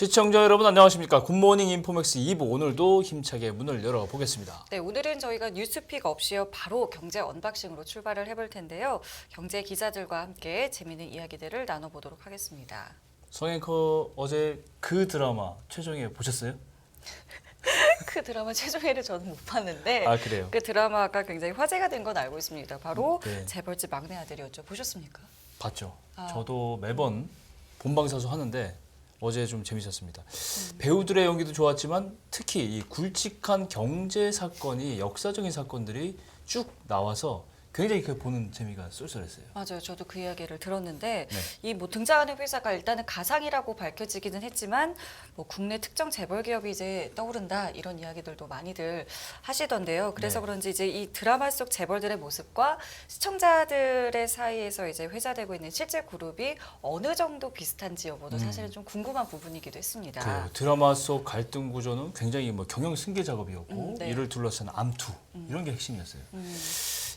시청자 여러분 안녕하십니까. 굿모닝 인포맥스 2부 오늘도 힘차게 문을 열어보겠습니다. 네, 오늘은 저희가 뉴스픽 없이요 바로 경제 언박싱으로 출발을 해볼 텐데요. 경제 기자들과 함께 재미있는 이야기들을 나눠보도록 하겠습니다. 성 앵커 어제 그 드라마 최종회 보셨어요? 그 드라마 최종회를 저는 못 봤는데 아 그래요? 그 드라마가 굉장히 화제가 된 건 알고 있습니다. 바로 네. 재벌집 막내 아들이었죠. 보셨습니까? 봤죠. 아. 저도 매번 본방사수 하는데 어제 좀 재밌었습니다. 배우들의 연기도 좋았지만 특히 이 굵직한 경제 사건이 역사적인 사건들이 쭉 나와서 굉장히 그 보는 재미가 쏠쏠했어요. 맞아요. 저도 그 이야기를 들었는데 네. 이 뭐 등장하는 회사가 일단은 가상이라고 밝혀지기는 했지만 뭐 국내 특정 재벌 기업이 이제 떠오른다 이런 이야기들도 많이들 하시던데요. 그래서 네. 그런지 이제 이 드라마 속 재벌들의 모습과 시청자들의 사이에서 이제 회자되고 있는 실제 그룹이 어느 정도 비슷한지 여부도 사실은 좀 궁금한 부분이기도 했습니다. 그 드라마 속 갈등 구조는 굉장히 뭐 경영 승계 작업이었고 네. 이를 둘러싼 암투 이런 게 핵심이었어요. 음.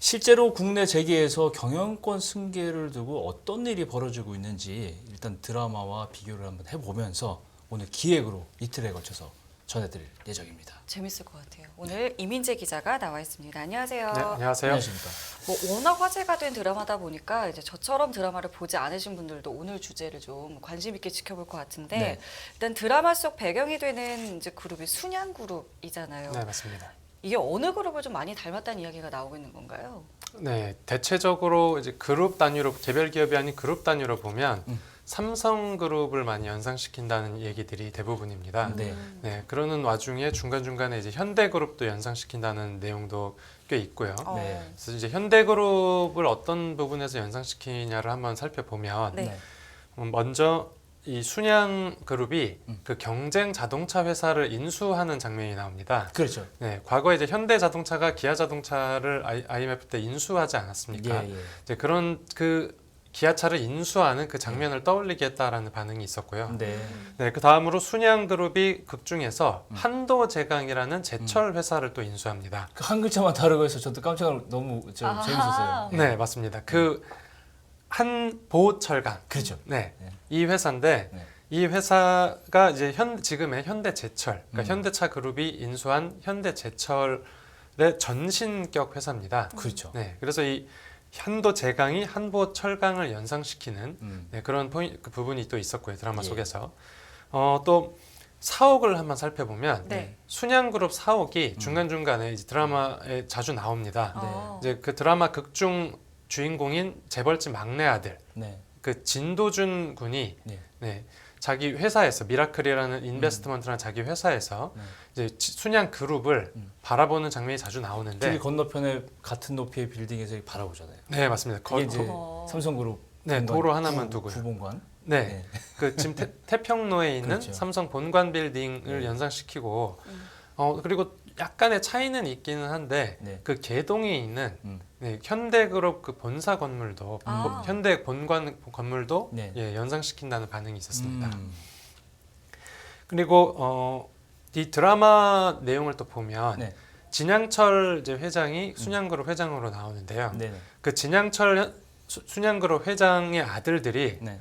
실제로 국내 재계에서 경영권 승계를 두고 어떤 일이 벌어지고 있는지 일단 드라마와 비교를 한번 해보면서 오늘 기획으로 이틀에 걸쳐서 전해드릴 예정입니다. 재밌을 것 같아요. 오늘 이민재 기자가 나와 있습니다. 안녕하세요. 네, 안녕하세요. 안녕하십니까. 뭐 워낙 화제가 된 드라마다 보니까 이제 저처럼 드라마를 보지 않으신 분들도 오늘 주제를 좀 관심 있게 지켜볼 것 같은데 네. 일단 드라마 속 배경이 되는 이제 그룹이 순양 그룹이잖아요. 네, 맞습니다. 이게 어느 그룹을 좀 많이 닮았다는 이야기가 나오고 있는 건가요? 네, 대체적으로 이제 그룹 단위로 개별 기업이 아닌 그룹 단위로 보면 삼성그룹을 많이 연상시킨다는 얘기들이 대부분입니다. 네. 네, 그러는 와중에 중간중간에 이제 현대그룹도 연상시킨다는 내용도 꽤 있고요. 네. 그래서 이제 현대그룹을 어떤 부분에서 연상시키냐를 한번 살펴보면 네. 먼저 이 순양그룹이 그 경쟁 자동차 회사를 인수하는 장면이 나옵니다. 그렇죠. 네, 과거에 이제 현대자동차가 기아자동차를 IMF 때 인수하지 않았습니까? 예, 예. 이제 그런 그 기아차를 인수하는 그 장면을 떠올리게 했다라는 반응이 있었고요. 네. 네, 그 다음으로 순양그룹이 극 중에서 한도제강이라는 제철 회사를 또 인수합니다. 그 한 글자만 다르고 해서 저도 깜짝 너무 아하. 재밌었어요. 네, 맞습니다. 그 한보철강. 그렇죠. 네, 네. 이 회사인데 네. 이 회사가 이제 지금의 현대제철, 그러니까 현대차 그룹이 인수한 현대제철의 전신격 회사입니다. 그렇죠. 네, 그래서 이 한도제강이 한보철강을 연상시키는 네, 그런 그 부분이 또 있었고요, 드라마 예. 속에서. 또 사옥을 한번 살펴보면 네. 순양그룹 사옥이 중간중간에 이제 드라마에 자주 나옵니다. 어. 이제 그 드라마 극중 주인공인 재벌집 막내 아들 네. 그 진도준 군이 네. 네, 자기 회사에서 미라클이라는 인베스트먼트라는 자기 회사에서 네. 이제 순양 그룹을 바라보는 장면이 자주 나오는데 길 건너편에 같은 높이의 빌딩에서 바라보잖아요. 네, 맞습니다. 이게 이제 어. 삼성그룹 네, 본관, 도로 하나만 두고요. 구본관. 네, 네. 그 지금 태평로에 있는 그렇죠. 삼성 본관 빌딩을 네. 연상시키고 그리고 약간의 차이는 있기는 한데 네. 그 개동에 있는 음. 네, 현대그룹 그 본사 건물도 아. 현대 본관 건물도 네. 예, 연상시킨다는 반응이 있었습니다. 음. 그리고 이 드라마 내용을 또 보면 네. 진양철 이제 회장이 순양그룹 회장으로 나오는데요. 네. 그 진양철 순양그룹 회장의 아들들이 네.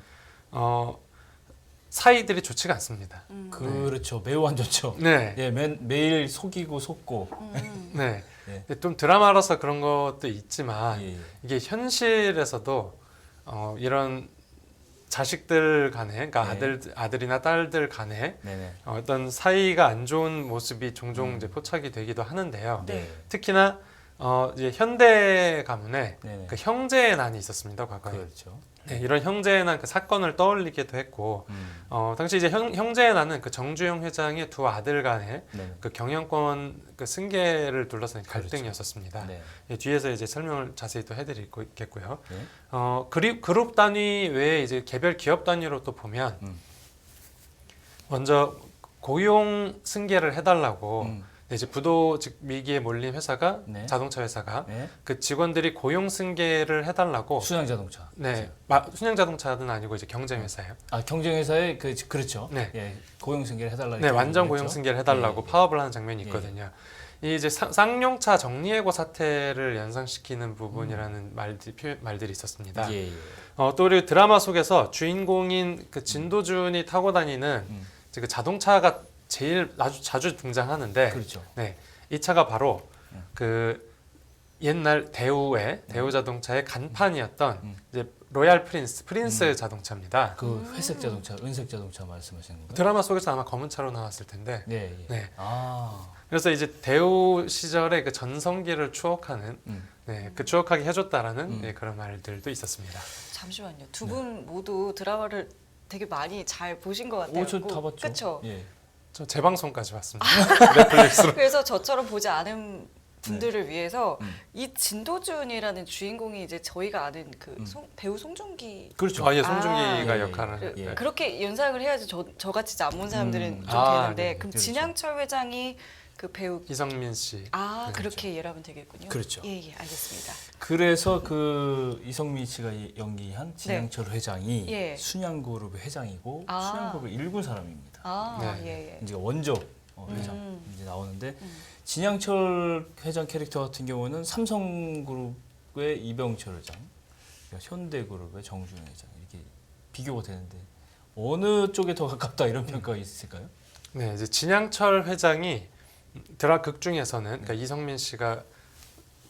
사이들이 좋지가 않습니다. 그렇죠. 매우 안 좋죠. 네, 예, 매일 속이고 속고. 네. 네. 근데 좀 드라마라서 그런 것도 있지만 예. 이게 현실에서도 이런 자식들 간에, 그러니까 네. 아들이나 딸들 간에 네네. 어떤 사이가 안 좋은 모습이 종종 이제 포착이 되기도 하는데요. 네. 특히나 이제 현대 가문에 네네. 그 형제의 난이 있었습니다, 과거에. 그렇죠. 네, 이런 형제의 난 그 사건을 떠올리기도 했고, 당시 이제 형제의 난은 그 정주영 회장의 두 아들 간의 네. 그 경영권 그 승계를 둘러싼 갈등이었었습니다. 네. 예, 뒤에서 이제 설명을 자세히 또 해드리겠고요. 네. 그룹 단위 외에 이제 개별 기업 단위로 또 보면 먼저 고용 승계를 해달라고 네, 이제 부도 즉 위기에 몰린 회사가 네. 자동차 회사가 네. 그 직원들이 고용 승계를 해달라고 순양자동차. 네, 순양자동차는 아니고 이제 경쟁회사예요. 아 경쟁회사에 그렇죠. 네. 예, 고용승계를 해달라. 네, 완전 했죠. 고용 승계를 해달라고 예. 파업을 하는 장면이 있거든요. 이 이제 쌍용차 정리해고 사태를 연상시키는 부분이라는 말들이 있었습니다. 예. 예. 또 우리 드라마 속에서 주인공인 그 진도준이 타고 다니는 이제 그 자동차가 제일 아주 자주 등장하는데 그렇죠. 네, 이 차가 바로 그 옛날 대우의 대우 자동차의 간판이었던 이제 로얄 프린스 자동차입니다. 그 회색 자동차, 은색 자동차 말씀하시는 건가요? 드라마 속에서 아마 검은 차로 나왔을 텐데. 네. 예. 네. 아. 그래서 이제 대우 시절의 그 전성기를 추억하는, 네, 그 추억하게 해줬다라는 네, 그런 말들도 있었습니다. 잠시만요. 두 분 모두 드라마를 되게 많이 잘 보신 것 같아요. 저 다 봤죠. 그렇죠. 예. 저 재방송까지 봤습니다. 넷플릭스로. 그래서 저처럼 보지 않은 분들을 위해서 이 진도준이라는 주인공이 이제 저희가 아는 그 배우 송중기 그렇죠. 아, 예, 송중기가 예, 역할을. 예. 그렇게 연상을 해야지 저같이 안 본 사람들은 좀 아, 되는데 네, 그럼 그렇죠. 진양철 회장이 그 배우 이성민 씨. 아 그렇게 이해하면 되겠군요. 그렇죠. 예, 알겠습니다. 그래서 그 이성민 씨가 연기한 진양철 회장이 예. 순양그룹의 회장이고 아. 순양그룹을 일군 사람입니다. 아, 네. 예. 이제 원조 회장 이제 나오는데 진양철 회장 캐릭터 같은 경우는 삼성그룹의 이병철 회장, 그러니까 현대그룹의 정준영 회장 이렇게 비교가 되는데 어느 쪽에 더 가깝다 이런 평가가 있을까요? 네, 이제 진양철 회장이 드라 극 중에서는 그러니까 이성민 씨가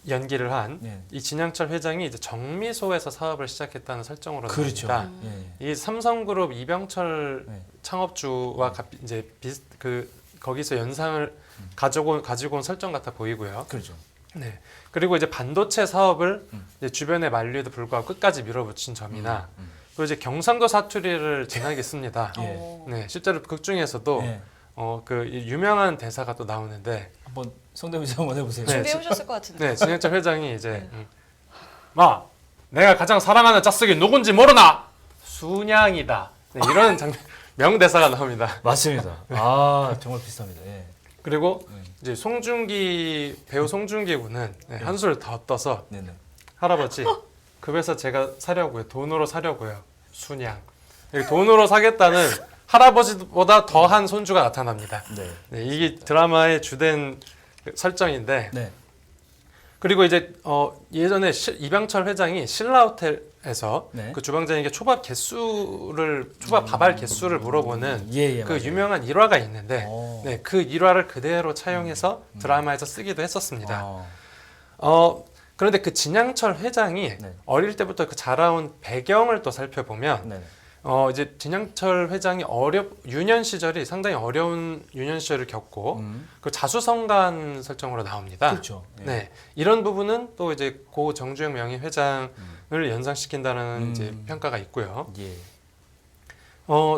연기를 한 이 네. 진양철 회장이 이제 정미소에서 사업을 시작했다는 설정으로 그렇죠. 나옵니다. 예. 이 삼성그룹 이병철 네. 창업주와 이제 그 거기서 연상을 가지고 온 설정 같아 보이고요. 그렇죠. 네. 그리고 이제 반도체 사업을 이제 주변의 만류에도 불구하고 끝까지 밀어붙인 점이나 그리고 이제 경상도 사투리를 진하게 씁니다. 예. 네, 실제로 극 중에서도 예. 그 유명한 대사가 또 나오는데 한번 성대모사 한번 해보세요. 네. 준비해 오셨을 것 같은데. 네, 진양철 회장이 이제 마, 내가 가장 사랑하는 짝색이 누군지 모르나? 순양이다. 네, 이런 명대사가 나옵니다. 맞습니다. 아 정말 비슷합니다. 예. 그리고 네. 이제 배우 송중기 군은 한술 더 떠서 네네. 할아버지 급해서 제가 사려고요. 돈으로 사려고요. 순양. 이렇게 돈으로 사겠다는 할아버지보다 더한 손주가 나타납니다. 네. 네, 이게 드라마의 주된 설정인데 네. 그리고 이제 예전에 이병철 회장이 신라호텔에서 네. 그 주방장에게 초밥 밥알 개수를 물어보는 예, 그 맞아요. 유명한 일화가 있는데 오. 네, 그 일화를 그대로 차용해서 드라마에서 쓰기도 했었습니다. 그런데 그 진양철 회장이 네. 어릴 때부터 그 자라온 배경을 또 살펴보면 네. 이제 진양철 회장이 유년 시절이 상당히 어려운 유년 시절을 겪고 그 자수성가한 설정으로 나옵니다. 그렇죠. 예. 네, 이런 부분은 또 이제 고 정주영 명예회장을 연상시킨다는 이제 평가가 있고요. 예.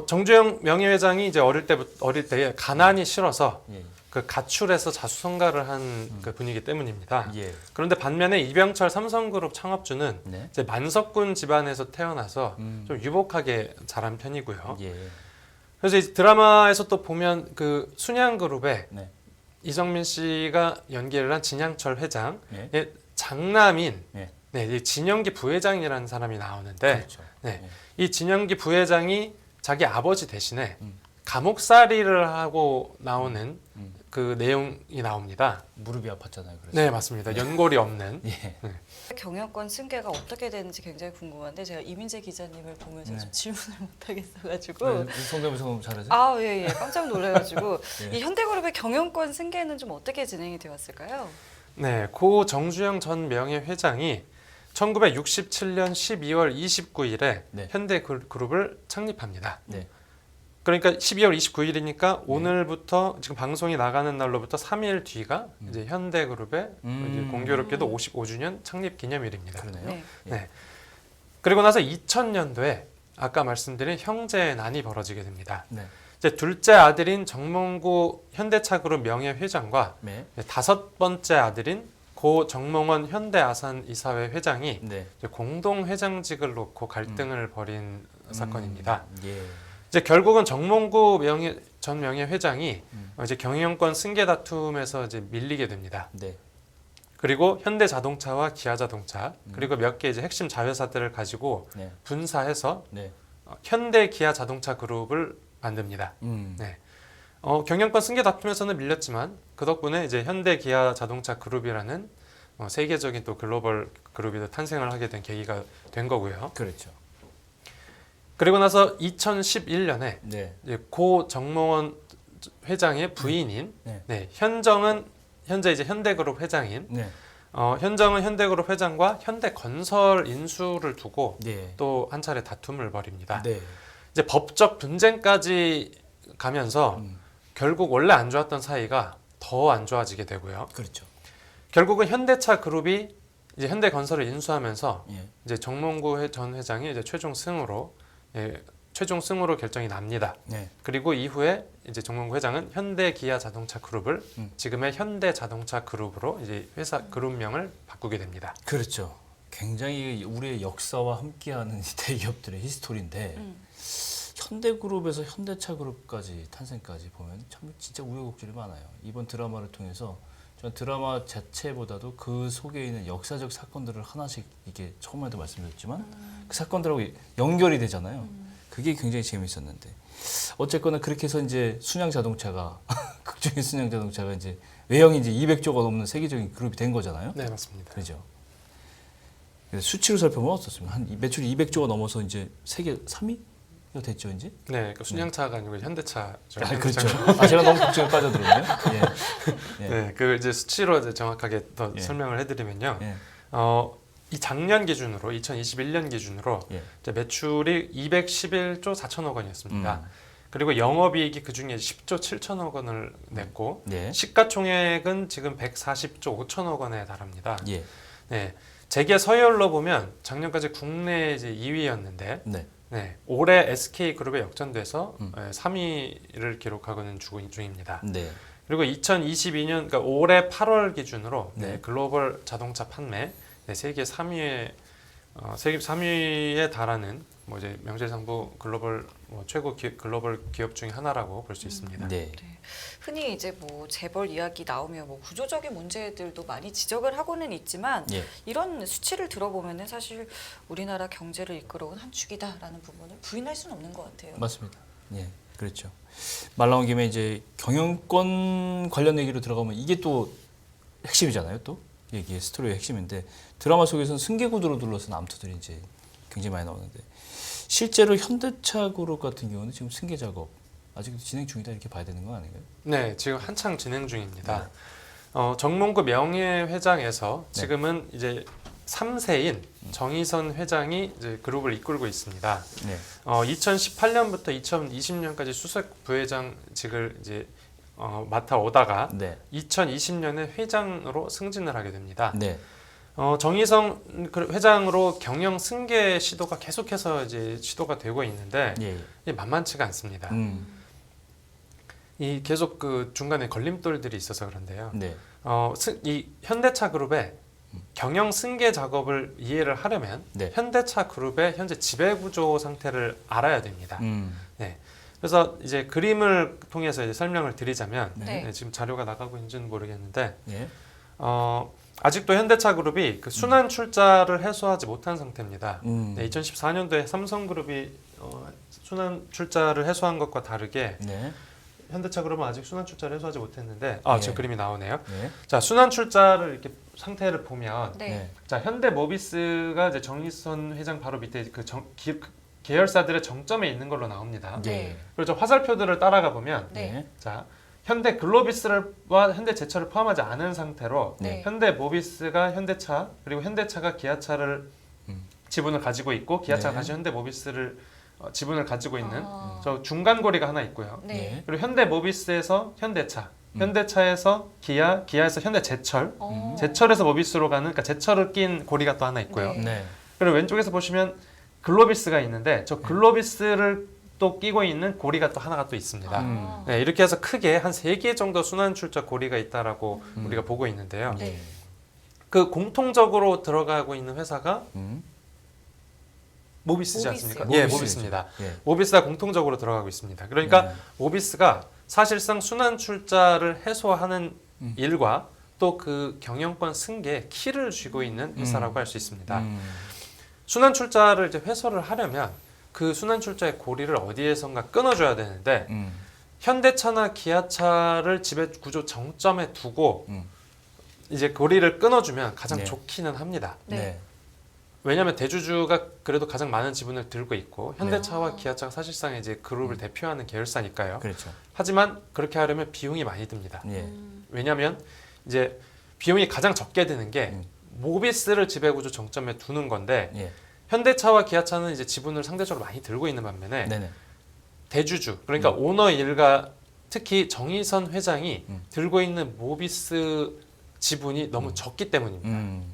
정주영 명예회장이 이제 어릴 때 가난이 싫어서 예. 그 가출해서 자수성가를 한 그 분이기 때문입니다. 예. 그런데 반면에 이병철 삼성그룹 창업주는 네. 이제 만석군 집안에서 태어나서 좀 유복하게 자란 편이고요. 예. 그래서 이 드라마에서 또 보면 그 순양그룹에 네. 이성민 씨가 연기를 한 진양철 회장의 예. 장남인 예. 이 진영기 부회장이라는 사람이 나오는데 그렇죠. 네, 예. 이 진영기 부회장이 자기 아버지 대신에 감옥살이를 하고 나오는 그 내용이 나옵니다. 무릎이 아팠잖아요. 그래서. 네, 맞습니다. 연골이 없는. 예. 경영권 승계가 어떻게 되는지 굉장히 궁금한데 제가 이민재 기자님을 보면서 네. 좀 질문을 못 하겠어가지고 성대모사 너무 잘하죠? 아, 예, 깜짝 놀라가지고 예. 이 현대그룹의 경영권 승계는 좀 어떻게 진행이 되었을까요? 네, 고 정주영 전 명예회장이 1967년 12월 29일에 네. 현대그룹을 창립합니다. 네. 그러니까 12월 29일이니까 오늘부터 지금 방송이 나가는 날로부터 3일 뒤가 이제 현대그룹의 이제 공교롭게도 55주년 창립 기념일입니다. 그러네요. 네. 네. 그리고 나서 2000년도에 아까 말씀드린 형제난이 벌어지게 됩니다. 네. 이제 둘째 아들인 정몽구 현대차그룹 명예회장과 네. 다섯 번째 아들인 고 정몽원 현대아산 이사회 회장이 네. 이제 공동 회장직을 놓고 갈등을 벌인 사건입니다. 예. 이제 결국은 정몽구 전 명예회장이 이제 경영권 승계 다툼에서 이제 밀리게 됩니다. 네. 그리고 현대자동차와 기아자동차 그리고 몇 개 이제 핵심 자회사들을 가지고 네. 분사해서 네. 현대기아자동차 그룹을 만듭니다. 네. 경영권 승계 다툼에서는 밀렸지만 그 덕분에 이제 현대기아자동차 그룹이라는 세계적인 또 글로벌 그룹이 탄생을 하게 된 계기가 된 거고요. 그렇죠. 그리고 나서 2011년에 네. 이제 고 정몽원 회장의 부인인 네. 네, 현재 이제 현대그룹 회장인 네. 현정은 현대그룹 회장과 현대건설 인수를 두고 네. 또 한 차례 다툼을 벌입니다. 네. 이제 법적 분쟁까지 가면서 결국 원래 안 좋았던 사이가 더 안 좋아지게 되고요. 그렇죠. 결국은 현대차 그룹이 이제 현대건설을 인수하면서 예. 이제 정몽구 전 회장이 이제 최종 승으로 결정이 납니다. 네. 그리고 이후에 이제 정몽구 회장은 현대기아 자동차 그룹을 지금의 현대자동차 그룹으로 이제 회사 그룹명을 바꾸게 됩니다. 그렇죠. 굉장히 우리의 역사와 함께하는 대기업들의 히스토리인데 현대그룹에서 현대차그룹까지 탄생까지 보면 참 진짜 우여곡절이 많아요. 이번 드라마를 통해서 저는 드라마 자체보다도 그 속에 있는 역사적 사건들을 하나씩 이게 처음에도 말씀드렸지만 그 사건들하고 연결이 되잖아요. 그게 굉장히 재밌었는데 어쨌거나 그렇게 해서 이제 순양 자동차가 극중의 순양 자동차가 이제 외형이 이제 200조가 넘는 세계적인 그룹이 된 거잖아요. 네, 맞습니다. 그렇죠. 그래서 수치로 살펴보면 어떻습니까? 한 매출이 200조가 넘어서 이제 세계 3위가 됐죠, 이제? 네, 그 순양차가 아니고 현대차죠. 그렇죠. 제가 너무 걱정에 빠져들었네요. 예. 네, 그 이제 수치로 이제 정확하게 더 예. 설명을 해드리면요. 예. 이 작년 기준으로 2021년 기준으로 예. 이제 매출이 211조 4천억 원이었습니다. 그리고 영업이익이 그 중에 10조 7천억 원을 냈고 네. 시가총액은 지금 140조 5천억 원에 달합니다. 예. 네, 재계 서열로 보면 작년까지 국내 이제 2위였는데 네. 네, 올해 SK그룹에 역전돼서 3위를 기록하고 있는 중입니다. 네. 그리고 2022년 그러니까 올해 8월 기준으로 네. 글로벌 자동차 판매 세계 3위에 세계 3위에 달하는 뭐 이제 명실상부 글로벌 최고 글로벌 기업 중에 하나라고 볼 수 있습니다. 네. 흔히 이제 뭐 재벌 이야기 나오면 뭐 구조적인 문제들도 많이 지적을 하고는 있지만 예. 이런 수치를 들어보면은 사실 우리나라 경제를 이끌어온 한 축이다라는 부분을 부인할 수는 없는 것 같아요. 맞습니다. 예. 그렇죠. 말 나온 김에 이제 경영권 관련 얘기로 들어가면 이게 또 핵심이잖아요, 또. 이게 스토리의 핵심인데 드라마 속에서는 승계구도로 둘러싼 암투들이 이제 굉장히 많이 나오는데 실제로 현대차 그룹 같은 경우는 지금 승계 작업 아직도 진행 중이다 이렇게 봐야 되는 거 아닌가요? 네, 지금 한창 진행 중입니다. 정몽구 명예회장에서 지금은 이제 3세인 정의선 회장이 이제 그룹을 이끌고 있습니다. 네. 2018년부터 2020년까지 수석 부회장직을 이제 맡아오다가 네. 2020년에 회장으로 승진을 하게 됩니다. 네. 정의성 회장으로 경영 승계 시도가 계속해서 이제 시도가 되고 있는데 예. 이게 만만치가 않습니다. 이 계속 그 중간에 걸림돌들이 있어서 그런데요. 네. 이 현대차 그룹의 경영 승계 작업을 이해를 하려면 네. 현대차 그룹의 현재 지배 구조 상태를 알아야 됩니다. 네. 그래서 이제 그림을 통해서 이제 설명을 드리자면 네. 네, 지금 자료가 나가고 있는지는 모르겠는데 예. 아직도 현대차 그룹이 그 순환 출자를 해소하지 못한 상태입니다. 네, 2014년도에 삼성그룹이 순환 출자를 해소한 것과 다르게 네. 현대차 그룹은 아직 순환 출자를 해소하지 못했는데 예. 지금 그림이 나오네요. 네. 자, 순환 출자를 이렇게 상태를 보면 네. 자, 네. 현대모비스가 이제 정의선 회장 바로 밑에 그 계열사들의 정점에 있는 걸로 나옵니다. 예. 그리고 저 화살표들을 따라가 보면 네. 자, 현대 글로비스와 현대제철을 포함하지 않은 상태로 네. 현대모비스가 현대차 그리고 현대차가 기아차를 지분을 가지고 있고 기아차가 네. 다시 현대모비스를 지분을 가지고 있는 아. 저 중간 고리가 하나 있고요. 네. 그리고 현대모비스에서 현대차, 현대차에서 기아, 기아에서 현대제철, 어. 제철에서 모비스로 가는 그러니까 제철을 낀 고리가 또 하나 있고요. 네. 네. 그리고 왼쪽에서 보시면 글로비스가 있는데 저 글로비스를 또 끼고 있는 고리가 또 하나가 또 있습니다. 아. 네, 이렇게 해서 크게 한 3개 정도 순환 출자 고리가 있다라고 우리가 보고 있는데요. 네. 그 공통적으로 들어가고 있는 회사가 모비스지 모비스요? 않습니까? 예, 모비스죠. 모비스입니다. 예. 모비스가 공통적으로 들어가고 있습니다. 그러니까 네. 모비스가 사실상 순환 출자를 해소하는 일과 또 그 경영권 승계에 키를 쥐고 있는 회사라고 할 수 있습니다. 순환 출자를 이제 해소를 하려면 그 순환 출자의 고리를 어디에선가 끊어줘야 되는데 현대차나 기아차를 지배 구조 정점에 두고 이제 고리를 끊어주면 가장 네. 좋기는 합니다. 네. 왜냐하면 대주주가 그래도 가장 많은 지분을 들고 있고 현대차와 네. 기아차가 사실상 이제 그룹을 대표하는 계열사니까요. 그렇죠. 하지만 그렇게 하려면 비용이 많이 듭니다. 예. 왜냐하면 이제 비용이 가장 적게 드는 게 음. 모비스를 지배구조 정점에 두는 건데 예. 현대차와 기아차는 이제 지분을 상대적으로 많이 들고 있는 반면에 네네. 대주주 그러니까 오너 일가 특히 정의선 회장이 들고 있는 모비스 지분이 너무 적기 때문입니다.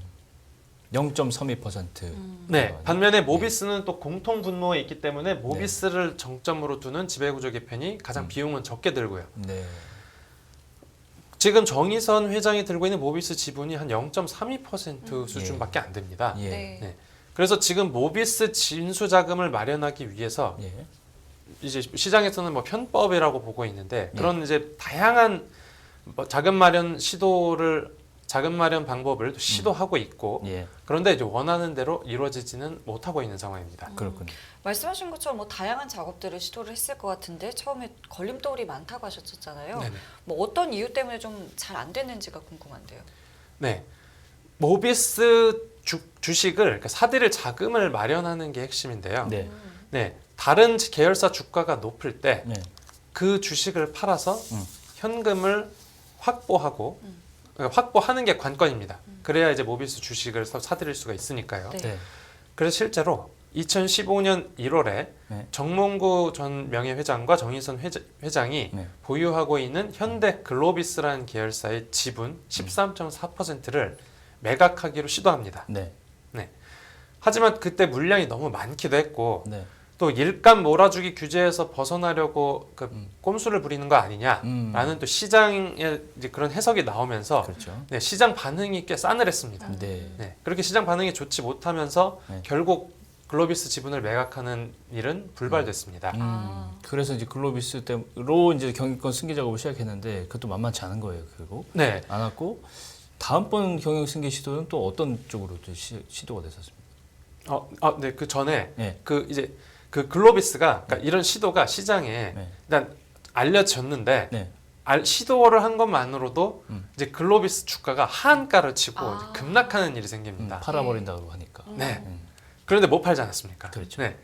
0.32%. 네, 반면에 모비스는 또 공통 분모에 있기 때문에 모비스를 정점으로 두는 지배구조 개편이 가장 비용은 적게 들고요. 네. 지금 정의선 회장이 들고 있는 모비스 지분이 한 0.32% 수준밖에 안 됩니다. 예. 네. 네. 그래서 지금 모비스 진수 자금을 마련하기 위해서 예. 이제 시장에서는 뭐 편법이라고 보고 있는데 그런 이제 다양한 뭐 자금 마련 방법을 또 시도하고 있고 예. 그런데 이제 원하는 대로 이루어지지는 못하고 있는 상황입니다. 그렇군요. 말씀하신 것처럼 뭐 다양한 작업들을 시도를 했을 것 같은데 처음에 걸림돌이 많다고 하셨잖아요. 네네. 뭐 어떤 이유 때문에 좀 잘 안 됐는지가 궁금한데요. 네, 모비스 주식을 그러니까 사들일 자금을 마련하는 게 핵심인데요. 네. 네, 다른 계열사 주가가 높을 때 네. 그 주식을 팔아서 현금을 확보하고 그러니까 확보하는 게 관건입니다. 그래야 이제 모비스 주식을 사들일 수가 있으니까요. 네. 네. 그래서 실제로 2015년 1월에 네. 정몽구 전 명예회장과 정의선 회장이 네. 보유하고 있는 현대 글로비스라는 계열사의 지분 13.4%를 매각하기로 시도합니다. 네. 하지만 그때 물량이 너무 많기도 했고 네. 또 일감 몰아주기 규제에서 벗어나려고 그 꼼수를 부리는 거 아니냐라는 또 시장의 이제 그런 해석이 나오면서 그렇죠. 네, 시장 반응이 꽤 싸늘했습니다. 네. 네, 그렇게 시장 반응이 좋지 못하면서 네. 결국 글로비스 지분을 매각하는 일은 불발됐습니다. 그래서 이제 글로비스로 이제 경영권 승계 작업을 시작했는데 그것도 만만치 않은 거예요. 결국 네, 안 왔고 다음번 경영 승계 시도는 또 어떤 쪽으로 또 시도가 됐었습니까? 네, 그 전에 네. 그 이제 그 글로비스가 그러니까 이런 시도가 시장에 네. 일단 알려졌는데 네. 시도를 한 것만으로도 이제 글로비스 주가가 하한가를 치고 아. 이제 급락하는 일이 생깁니다. 팔아버린다고 하니까. 네. 그런데 못 팔지 않았습니까? 그렇죠. 네.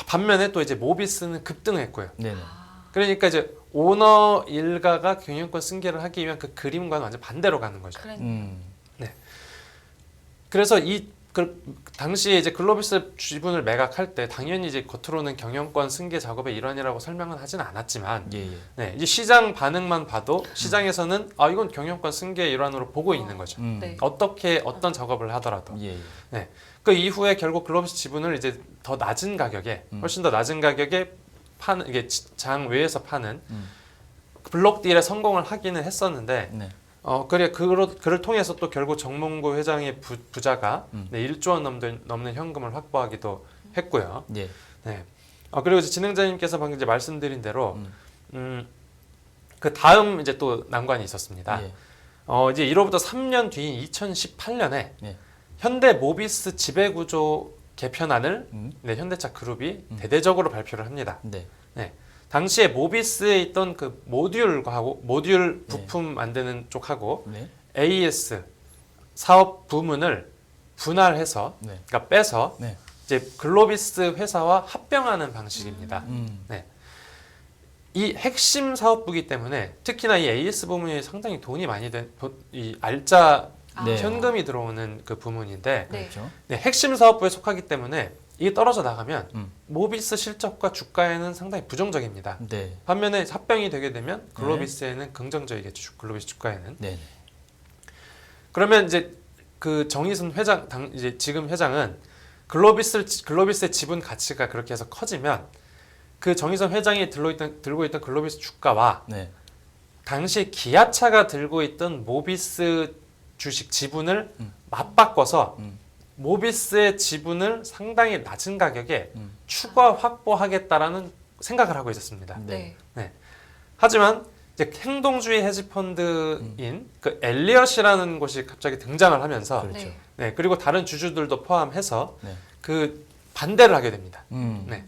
반면에 또 이제 모비스는 급등했고요. 네네. 그러니까 이제 오너 일가가 경영권 승계를 하기 위한 그 그림과는 완전 반대로 가는 거죠. 그래. 그래서 당시에 이제 글로비스 지분을 매각할 때 당연히 이제 겉으로는 경영권 승계 작업의 일환이라고 설명은 하진 않았지만 예, 예. 네, 이제 시장 반응만 봐도 시장에서는 이건 경영권 승계의 일환으로 보고 있는 거죠. 네. 어떤 작업을 하더라도. 예, 예. 그 이후에 결국 글로비스 지분을 이제 더 낮은 가격에 훨씬 더 낮은 가격에 파는 이게 장 외에서 파는 블록 딜에 성공을 하기는 했었는데 네. 그를 통해서 또 결국 정몽구 회장의 부자가 1조 원 넘는 현금을 확보하기도 했고요. 예. 네. 그리고 이제 진행자님께서 방금 이제 말씀드린 대로 그 다음 이제 또 난관이 있었습니다. 예. 이제 1호부터 3년 뒤인 2018년에 예. 현대 모비스 지배구조 개편안을 네, 현대차 그룹이 대대적으로 발표를 합니다. 네. 네. 당시에 모비스에 있던 그 모듈 부품 만드는 쪽하고 네. AS 사업 부문을 분할해서 네. 그러니까 빼서 네. 이제 글로비스 회사와 합병하는 방식입니다. 이 핵심 사업부기 때문에 특히나 이 AS 부문이 상당히 돈이 많이 된 이 알짜 네. 현금이 들어오는 그 부문인데 네. 그렇죠. 네, 핵심 사업부에 속하기 때문에 이게 떨어져 나가면 모비스 실적과 주가에는 상당히 부정적입니다. 네. 반면에 합병이 되게 되면 글로비스에는 긍정적이겠죠. 글로비스 주가에는. 네. 그러면 이제 그 정의선 회장 이제 지금 회장은 글로비스의 지분 가치가 그렇게 해서 커지면 그 정의선 회장이 들고 있던 글로비스 주가와 네. 당시 기아차가 들고 있던 모비스 주식 지분을 맞바꿔서 모비스의 지분을 상당히 낮은 가격에 추가 확보하겠다라는 생각을 하고 있었습니다. 네. 네. 하지만 이제 행동주의 헤지펀드인 그 엘리엇이라는 곳이 갑자기 등장을 하면서 그렇죠. 네. 네, 그리고 다른 주주들도 포함해서 네. 그 반대를 하게 됩니다. 음. 네.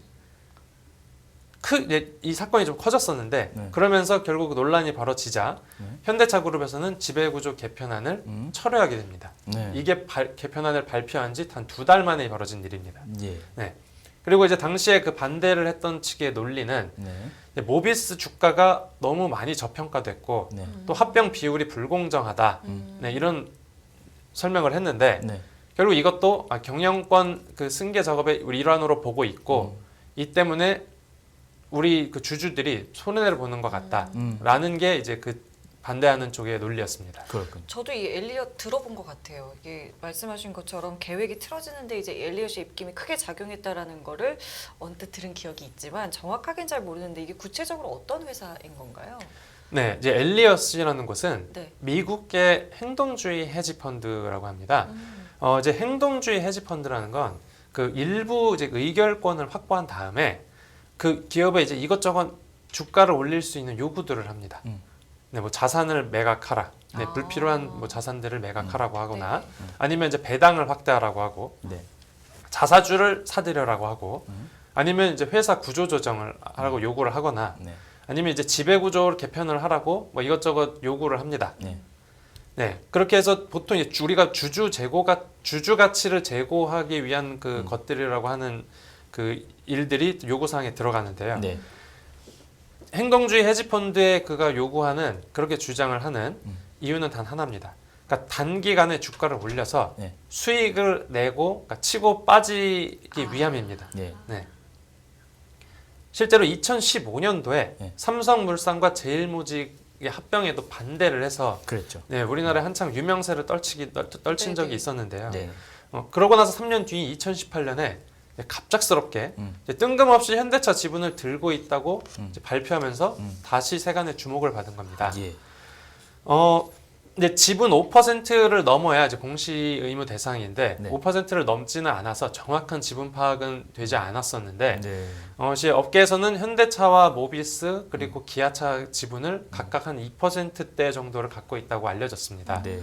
이 사건이 좀 커졌었는데 네. 그러면서 결국 논란이 벌어지자 네. 현대차그룹에서는 지배구조 개편안을 철회하게 됩니다. 네. 이게 개편안을 발표한 지 단 2달 만에 벌어진 일입니다. 예. 네. 그리고 이제 당시에 그 반대를 했던 측의 논리는 네. 모비스 주가가 너무 많이 저평가됐고 네. 또 합병 비율이 불공정하다. 네, 이런 설명을 했는데 네. 결국 이것도 경영권 그 승계 작업의 일환으로 보고 있고 이 때문에 우리 그 주주들이 손해를 보는 것 같다라는 게 이제 그 반대하는 쪽의 논리였습니다. 그렇군요. 저도 이 엘리엇 들어본 것 같아요. 이게 말씀하신 것처럼 계획이 틀어지는데 이제 엘리엇의 입김이 크게 작용했다라는 거를 언뜻 들은 기억이 있지만 정확하게는 잘 모르는데 이게 구체적으로 어떤 회사인 건가요? 네, 이제 엘리엇이라는 곳은 네. 미국의 행동주의 헤지 펀드라고 합니다. 이제 행동주의 헤지 펀드라는 건 그 일부 이제 의결권을 확보한 다음에 그 기업에 이제 이것저것 주가를 올릴 수 있는 요구들을 합니다. 네, 뭐 자산을 매각하라. 네, 아. 불필요한 뭐 자산들을 매각하라고 하거나 네. 아니면 이제 배당을 확대하라고 하고 네. 자사주를 사들여라고 하고 아니면 이제 회사 구조 조정을 하라고 요구를 하거나 네. 아니면 이제 지배 구조 개편을 하라고 뭐 이것저것 요구를 합니다. 네. 네, 그렇게 해서 보통 이제 우리가 주주 가치를 제고하기 위한 그 것들이라고 하는 그 일들이 요구 사항에 들어가는데요. 네. 행동주의 헤지펀드에 그가 요구하는 그렇게 주장을 하는 이유는 단 하나입니다. 그러니까 단기간에 주가를 올려서 네. 수익을 내고 그러니까 치고 빠지기 위함입니다. 네. 네. 실제로 2015년도에 네. 삼성물산과 제일모직의 합병에도 반대를 해서 그랬죠. 네, 우리나라에 한창 유명세를 떨친 네네. 적이 있었는데요. 네. 그러고 나서 3년 뒤인 2018년에 갑작스럽게 음. 이제 뜬금없이 현대차 지분을 들고 있다고 이제 발표하면서 다시 세간의 주목을 받은 겁니다. 예. 근데 지분 5%를 넘어야 이제 공시 의무 대상인데 네. 5%를 넘지는 않아서 정확한 지분 파악은 되지 않았었는데 네. 이제 업계에서는 현대차와 모비스 그리고 기아차 지분을 각각 한 2%대 정도를 갖고 있다고 알려졌습니다. 네.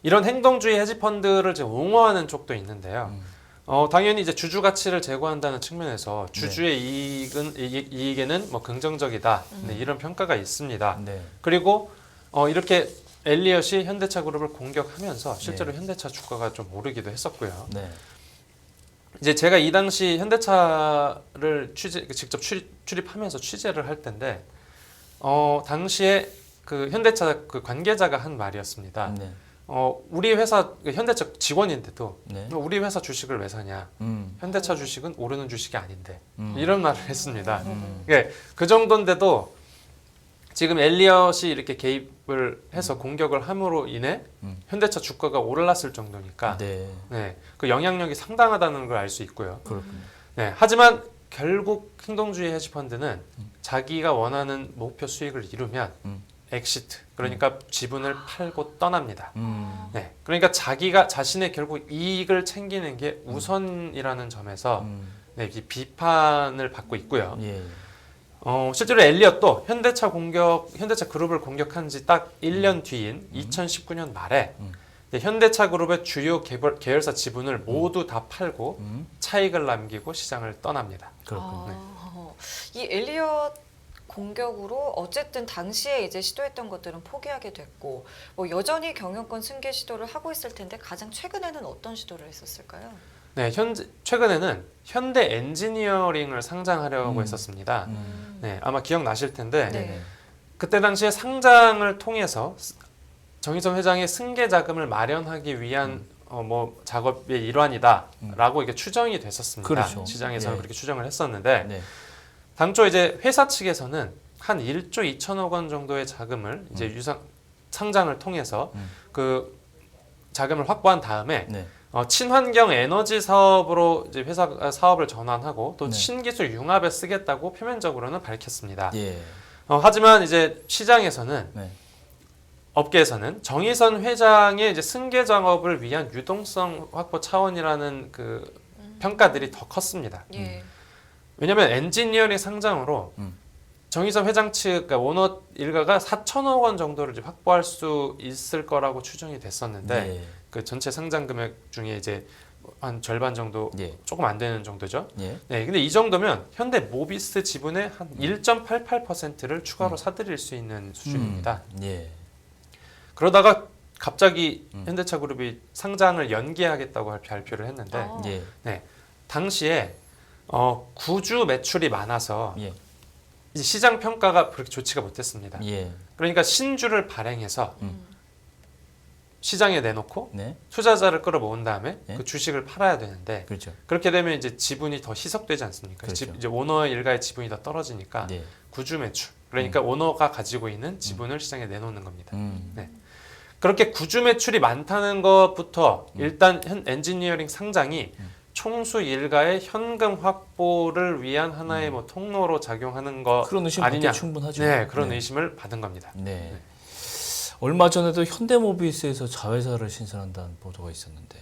이런 행동주의 헤지펀드를 이제 옹호하는 쪽도 있는데요. 당연히 이제 주주 가치를 제고한다는 측면에서 주주의 이익에는 뭐 긍정적이다. 네, 이런 평가가 있습니다. 네. 그리고 이렇게 엘리엇이 현대차 그룹을 공격하면서 실제로 네. 현대차 주가가 좀 오르기도 했었고요. 네. 이제 제가 이 당시 현대차를 직접 출입하면서 취재를 할 텐데 당시에 그 현대차 그 관계자가 한 말이었습니다. 네. 우리 회사 현대차 직원인데도 네. 우리 회사 주식을 왜 사냐? 현대차 주식은 오르는 주식이 아닌데 이런 말을 했습니다. 그 정도인데도 지금 엘리엇이 이렇게 개입을 해서 공격을 함으로 인해 현대차 주가가 올랐을 정도니까 네. 네, 그 영향력이 상당하다는 걸 알 수 있고요. 그렇군요. 네, 하지만 결국 행동주의 헤지펀드는 자기가 원하는 목표 수익을 이루면 엑시트, 그러니까 지분을 팔고 떠납니다. 네, 그러니까 자기가 자신의 결국 이익을 챙기는 게 우선이라는 점에서 네, 이 비판을 받고 있고요. 예. 실제로 엘리엇도 현대차 그룹을 공격한 지 딱 1년 뒤인 2019년 말에 현대차 그룹의 주요 계열사 지분을 모두 다 팔고 차익을 남기고 시장을 떠납니다. 그렇군요. 이 엘리엇 공격으로 어쨌든 당시에 이제 시도했던 것들은 포기하게 됐고 뭐 여전히 경영권 승계 시도를 하고 있을 텐데 가장 최근에는 어떤 시도를 했었을까요? 네, 최근에는 현대 엔지니어링을 상장하려고 했었습니다. 네, 아마 기억나실 텐데 네. 그때 당시에 상장을 통해서 정의선 회장의 승계 자금을 마련하기 위한 뭐 작업의 일환이다라고 이게 추정이 됐었습니다. 그렇죠. 시장에서는 예. 그렇게 추정을 했었는데 네. 당초 이제 회사 측에서는 한 1조 2천억 원 정도의 자금을 이제 상장을 통해서 그 자금을 확보한 다음에 네. 친환경 에너지 사업으로 이제 회사 사업을 전환하고 또 네. 신기술 융합에 쓰겠다고 표면적으로는 밝혔습니다. 예. 하지만 이제 시장에서는 네. 업계에서는 정의선 회장의 이제 승계 작업을 위한 유동성 확보 차원이라는 그 평가들이 더 컸습니다. 예. 왜냐하면 엔지니어링 상장으로 정의선 회장 측 그러니까 오너 일가가 4천억 원 정도를 이제 확보할 수 있을 거라고 추정이 됐었는데 네. 그 전체 상장 금액 중에 이제 한 절반 정도 예. 조금 안 되는 정도죠. 예. 네, 근데 이 정도면 현대 모비스 지분의 한 1.88%를 추가로 사들일 수 있는 수준입니다. 예. 그러다가 갑자기 현대차 그룹이 상장을 연기하겠다고 발표를 했는데 아. 예. 당시에 구주 매출이 많아서 예. 이제 시장 평가가 그렇게 좋지가 못했습니다. 예. 그러니까 신주를 발행해서 시장에 내놓고 네. 투자자를 끌어모은 다음에 예. 그 주식을 팔아야 되는데 그렇죠. 그렇게 되면 이제 지분이 더 희석되지 않습니까? 그렇죠. 이제 오너 일가의 지분이 더 떨어지니까 예. 구주 매출 그러니까 오너가 가지고 있는 지분을 시장에 내놓는 겁니다. 음. 그렇게 구주 매출이 많다는 것부터 일단 엔지니어링 상장이 총수 일가의 현금 확보를 위한 하나의 뭐 통로로 작용하는 거 그런 의심 아니냐? 받기 충분하죠. 네, 그런 네. 의심을 받은 겁니다. 네. 얼마 전에도 현대모비스에서 자회사를 신설한다는 보도가 있었는데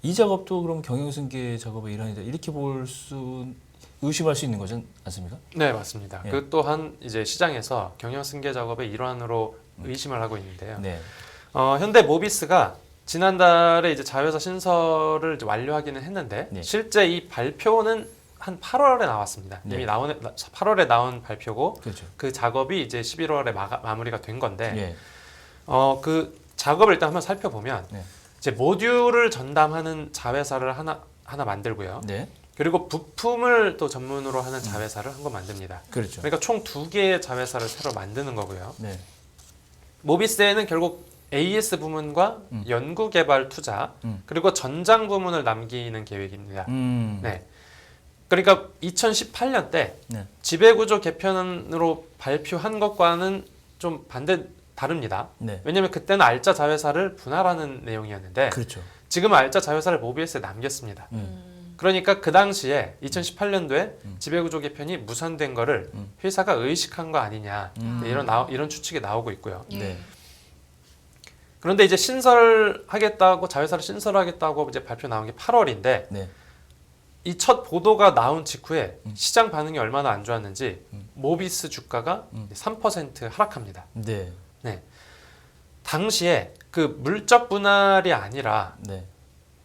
이 작업도 그럼 경영승계 작업의 일환이다 이렇게 의심할 수 있는 거지 않습니까? 네, 맞습니다. 예. 그 또한 이제 시장에서 경영 승계 작업의 일환으로 의심을 하고 있는데요. 네. 현대 모비스가 지난달에 이제 자회사 신설을 이제 완료하기는 했는데 네. 실제 이 발표는 한 8월에 나왔습니다. 네. 이미 8월에 나온 발표고 그렇죠. 그 작업이 이제 11월에 마무리가 된 건데 예. 그 작업을 일단 한번 살펴보면 네. 이제 모듈을 전담하는 자회사를 하나 만들고요. 네. 그리고 부품을 또 전문으로 하는 자회사를 한 거 만듭니다. 그렇죠. 그러니까 총 2개의 자회사를 새로 만드는 거고요. 네. 모비스에는 결국 AS 부문과 연구개발 투자 그리고 전장 부문을 남기는 계획입니다. 네. 그러니까 2018년 때 네. 지배구조 개편으로 발표한 것과는 좀 다릅니다. 네. 왜냐하면 그때는 알짜 자회사를 분할하는 내용이었는데 그렇죠. 지금은 알짜 자회사를 모비스에 남겼습니다. 그러니까 그 당시에 2018년도에 지배구조 개편이 무산된 거를 회사가 의식한 거 아니냐 네, 이런 추측이 나오고 있고요. 예. 네. 그런데 이제 자회사를 신설하겠다고 이제 발표 나온 게 8월인데 네. 이 첫 보도가 나온 직후에 시장 반응이 얼마나 안 좋았는지 모비스 주가가 3% 하락합니다. 네. 네. 당시에 그 물적 분할이 아니라 네.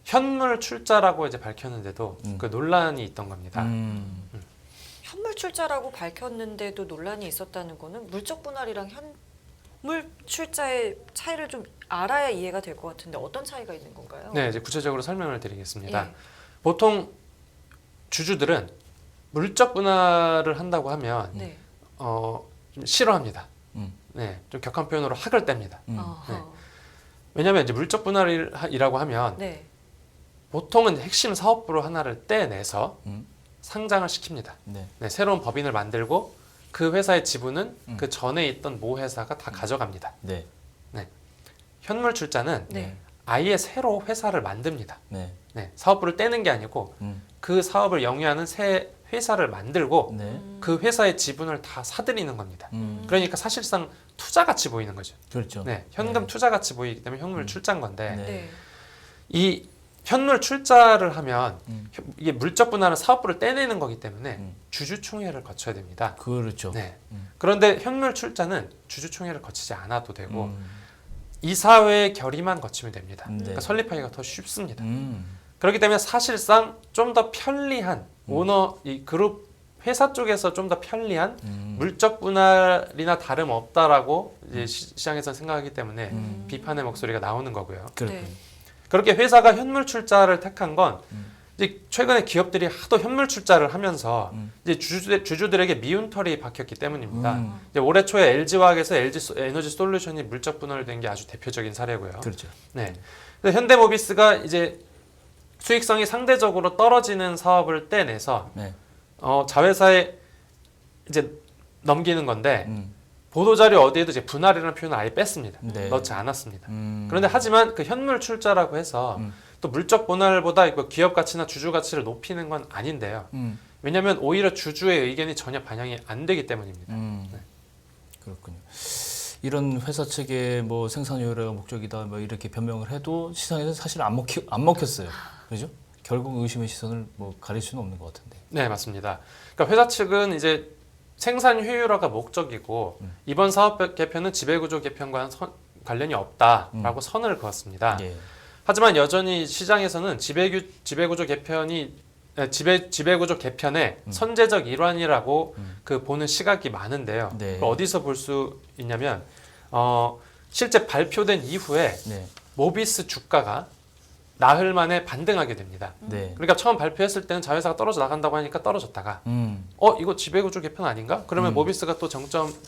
현물 출자라고 이제 밝혔는데도 그 논란이 있던 겁니다. 현물 출자라고 밝혔는데도 논란이 있었다는 거는 물적 분할이랑 현물 출자의 차이를 좀 알아야 이해가 될 것 같은데 어떤 차이가 있는 건가요? 네, 이제 구체적으로 설명을 드리겠습니다. 예. 보통 주주들은 물적 분할을 한다고 하면 네. 좀 싫어합니다. 음. 네, 좀 격한 표현으로 학을 뗍니다. 어허. 왜냐하면 이제 물적 분할이라고 하면 네. 보통은 핵심 사업부로 하나를 떼내서 상장을 시킵니다. 네. 네, 새로운 법인을 만들고 그 회사의 지분은 그 전에 있던 모 회사가 다 가져갑니다. 네. 현물 출자는 네. 아예 새로 회사를 만듭니다. 네. 네, 사업부를 떼는 게 아니고 그 사업을 영위하는 새 회사를 만들고 네. 그 회사의 지분을 다 사들이는 겁니다. 그러니까 사실상 투자같이 보이는 거죠. 그렇죠. 네, 현금 네. 투자같이 보이기 때문에 현물 출자인 건데 네. 네. 이 현물 출자를 하면 이게 물적 분할은 사업부를 떼내는 거기 때문에 주주총회를 거쳐야 됩니다. 그렇죠. 네. 그런데 현물 출자는 주주총회를 거치지 않아도 되고 이사회의 결의만 거치면 됩니다. 네. 그러니까 설립하기가 더 쉽습니다. 그렇기 때문에 사실상 좀 더 편리한 이 그룹 회사 쪽에서 좀 더 편리한 물적 분할이나 다름 없다라고 이제 시장에서 생각하기 때문에 비판의 목소리가 나오는 거고요. 그렇군요. 네. 그렇게 회사가 현물 출자를 택한 건 이제 최근에 기업들이 하도 현물 출자를 하면서 이제 주주들에게 미운털이 박혔기 때문입니다. 이제 올해 초에 LG화학에서 LG 에너지 솔루션이 물적 분할된 게 아주 대표적인 사례고요. 그렇죠. 네. 근데 현대모비스가 이제 수익성이 상대적으로 떨어지는 사업을 떼내서 네. 자회사에 이제 넘기는 건데 보도자료 어디에도 이제 분할이라는 표현을 아예 뺐습니다. 네. 넣지 않았습니다. 그런데 하지만 그 현물 출자라고 해서 또 물적 분할보다 이거 기업 가치나 주주 가치를 높이는 건 아닌데요. 왜냐하면 오히려 주주의 의견이 전혀 반영이 안 되기 때문입니다. 네. 그렇군요. 이런 회사 측의 뭐 생산 효율의 목적이다 뭐 이렇게 변명을 해도 시장에서 사실 안 먹혔어요. 그죠? 결국 의심의 시선을 뭐 가릴 수는 없는 것 같은데. 네, 맞습니다. 그러니까 회사 측은 이제 생산 효율화가 목적이고 이번 사업 개편은 지배구조 개편과는 관련이 없다라고 선을 그었습니다. 예. 하지만 여전히 시장에서는 지배구조 개편의 선제적 일환이라고 그 보는 시각이 많은데요. 네. 그걸 어디서 볼 수 있냐면 실제 발표된 이후에 네. 모비스 주가가 나흘 만에 반등하게 됩니다. 네. 그러니까 처음 발표했을 때는 자회사가 떨어져 나간다고 하니까 떨어졌다가 이거 지배구조 개편 아닌가? 그러면 모비스가 또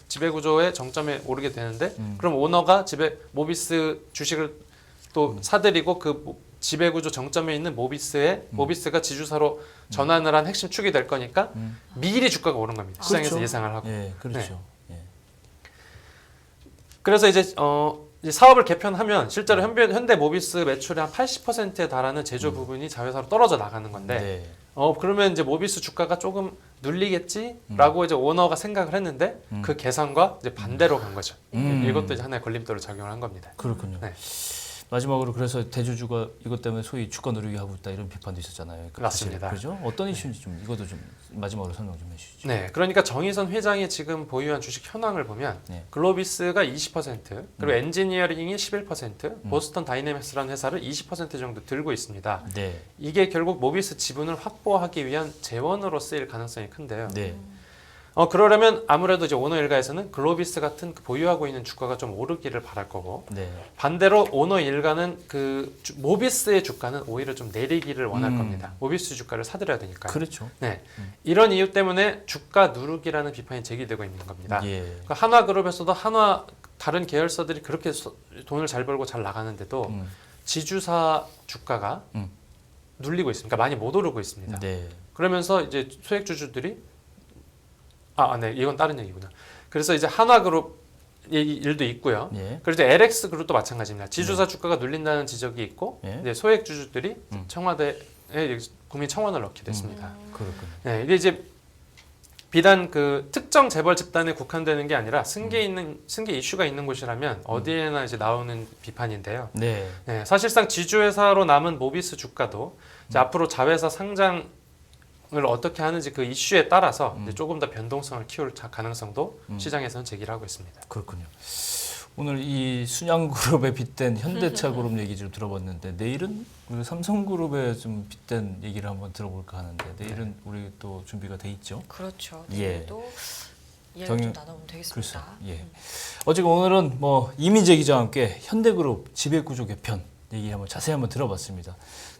지배구조의 정점에 오르게 되는데 그럼 오너가 모비스 주식을 또 사들이고 그 지배구조 정점에 있는 모비스가 지주사로 전환을 한 핵심 축이 될 거니까 미리 주가가 오른 겁니다. 시장에서 그렇죠. 예상을 하고. 예, 그렇죠. 예. 그래서 이제 사업을 개편하면 실제로 현대 모비스 매출의 한 80%에 달하는 제조 부분이 자회사로 떨어져 나가는 건데 네. 그러면 이제 모비스 주가가 조금 눌리겠지라고 이제 오너가 생각을 했는데 그 계산과 이제 반대로 간 거죠. 이것도 이제 하나의 걸림돌을 작용을 한 겁니다. 그렇군요. 네. 마지막으로 그래서 대주주가 이것 때문에 소위 주가 누르기 하고 있다 이런 비판도 있었잖아요. 맞습니다. 그죠? 어떤 이슈인지 좀 이것도 좀 마지막으로 설명 좀 해주시죠. 네, 그러니까 정의선 회장이 지금 보유한 주식 현황을 보면 네. 글로비스가 20%, 그리고 엔지니어링이 11%, 보스턴 다이내믹스라는 회사를 20% 정도 들고 있습니다. 네. 이게 결국 모비스 지분을 확보하기 위한 재원으로 쓰일 가능성이 큰데요. 네. 그러려면 아무래도 이제 오너 일가에서는 글로비스 같은 그 보유하고 있는 주가가 좀 오르기를 바랄 거고 네. 반대로 오너 일가는 그 모비스의 주가는 오히려 좀 내리기를 원할 겁니다. 모비스 주가를 사들여야 되니까요. 그렇죠. 네, 이런 이유 때문에 주가 누르기라는 비판이 제기되고 있는 겁니다. 예. 그러니까 한화그룹에서도 다른 계열사들이 그렇게 돈을 잘 벌고 잘 나가는데도 지주사 주가가 눌리고 있습니다. 그러니까 많이 못 오르고 있습니다. 네. 그러면서 이제 소액주주들이 네, 이건 다른 얘기구나. 그래서 이제 한화그룹 일도 있고요. 예. 그리고 이제 LX 그룹도 마찬가지입니다. 지주사 주가가 눌린다는 지적이 있고, 예. 이제 소액주주들이 청와대에 국민청원을 넣게 됐습니다. 그렇군요. 네, 이게 이제 비단 그 특정 재벌 집단에 국한되는 게 아니라 승계 이슈가 있는 곳이라면 어디에나 이제 나오는 비판인데요. 네. 네, 사실상 지주회사로 남은 모비스 주가도 이제 앞으로 자회사 상장을 어떻게 하는지 그 이슈에 따라서 이제 조금 더 변동성을 키울 가능성도 시장에서는 제기를 하고 있습니다. 그렇군요. 오늘 이 순양그룹에 빗댄 현대차그룹 얘기 좀 들어봤는데 내일은 우리 삼성그룹에 좀 빗댄 얘기를 한번 들어볼까 하는데 내일은 우리 또 준비가 돼 있죠. 그렇죠. 예. 내일도 이야기 좀 나눠보면 되겠습니다. 예. 어쨌든 오늘은 뭐 이민재 기자와 함께 현대그룹 지배구조 개편 얘기 한번 자세히 한번 들어봤습니다.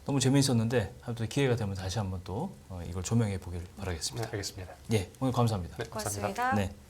너무 재미있었는데 아무튼 기회가 되면 다시 한번 또 이걸 조명해 보기를 바라겠습니다. 네, 알겠습니다. 예, 오늘 감사합니다. 네, 감사합니다. 고맙습니다. 네.